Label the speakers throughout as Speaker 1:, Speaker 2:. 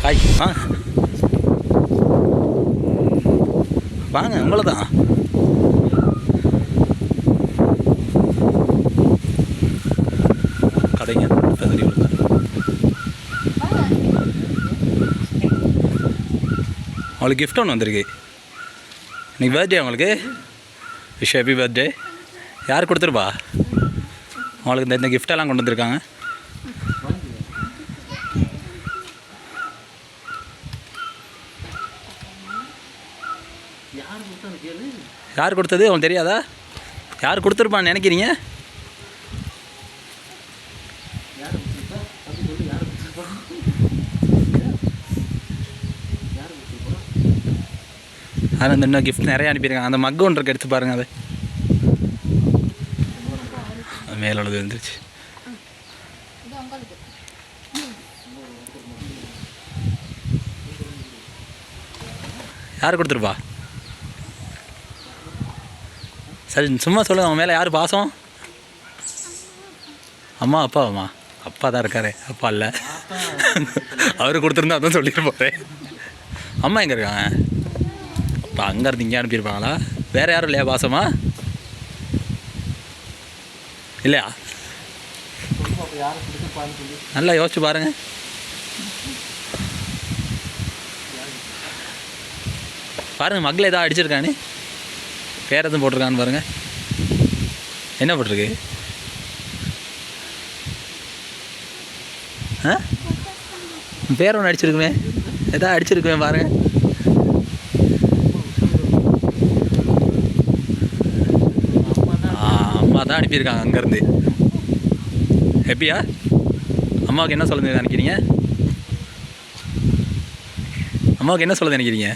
Speaker 1: Hi வாங்க உங்களை தான். கடைங்க தகுதி அவங்களுக்கு கிஃப்ட் ஒன்று வந்திருக்கு. இன்னைக்கு பர்த்டே அவங்களுக்கு. Wish happy birthday. யார் கொடுத்துருப்பா அவங்களுக்கு? இந்த கிஃப்டெல்லாம் கொண்டு வந்திருக்காங்க. யார் கொடுத்தது அவங்களுக்கு தெரியாதா? யார் கொடுத்துருப்பான்னு நினைக்கிறீங்க? அது அந்த இன்னும் கிஃப்ட் நிறைய அனுப்பியிருக்காங்க. அந்த மக்கு ஒன்று எடுத்து பாருங்கள். அது மேலுள்ளது வந்துருச்சு. யார் கொடுத்துருப்பா? சரி சும்மா சொல்லுங்கள். அவன் மேலே யார் பாசம்? அம்மா அப்பாவாம்மா? அப்பா தான் இருக்காரு. அப்பா இல்லை. அவர் கொடுத்துருந்தா அதான் சொல்லிட்டு போகிறேன். அம்மா எங்கே இருக்காங்க? அப்போ அங்கேருந்து இங்கே அனுப்பியிருப்பாங்களா? வேறு யாரும் இல்லையா பாசமா? இல்லையா? நல்லா யோசிச்சு பாருங்கள். பாருங்கள் மகளை ஏதாவது அடிச்சிருக்கானே. பேர் எதுவும் போட்டிருக்கான்னு பாருங்கள். என்ன போட்டிருக்கு? பேர் ஒன்று அடிச்சிருக்குமே. எதாவது அடிச்சிருக்குமே பாருங்கள். அம்மா தான் அனுப்பியிருக்காங்க அங்கேருந்து. ஹாப்பியா? அம்மாவுக்கு என்ன சொல்லுது நினைக்கிறீங்க? அம்மாவுக்கு என்ன சொல்லுது நினைக்கிறீங்க?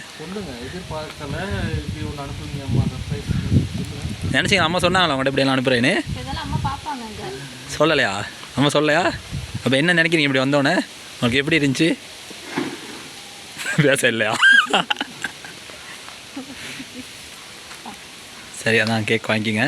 Speaker 1: நினச்சிங்க அம்மா சொன்னாங்களா உங்கள்கிட்ட இப்படியெல்லாம் அனுப்புகிறேன்னு? சொல்லலையா? அம்மா சொல்லலையா? அப்போ என்ன நினைக்கிறீங்க இப்படி வந்தோடனே? உங்களுக்கு எப்படி இருந்துச்சு? பேச இல்லையா? சரி அதான் கேக் வாங்கிக்கிங்க.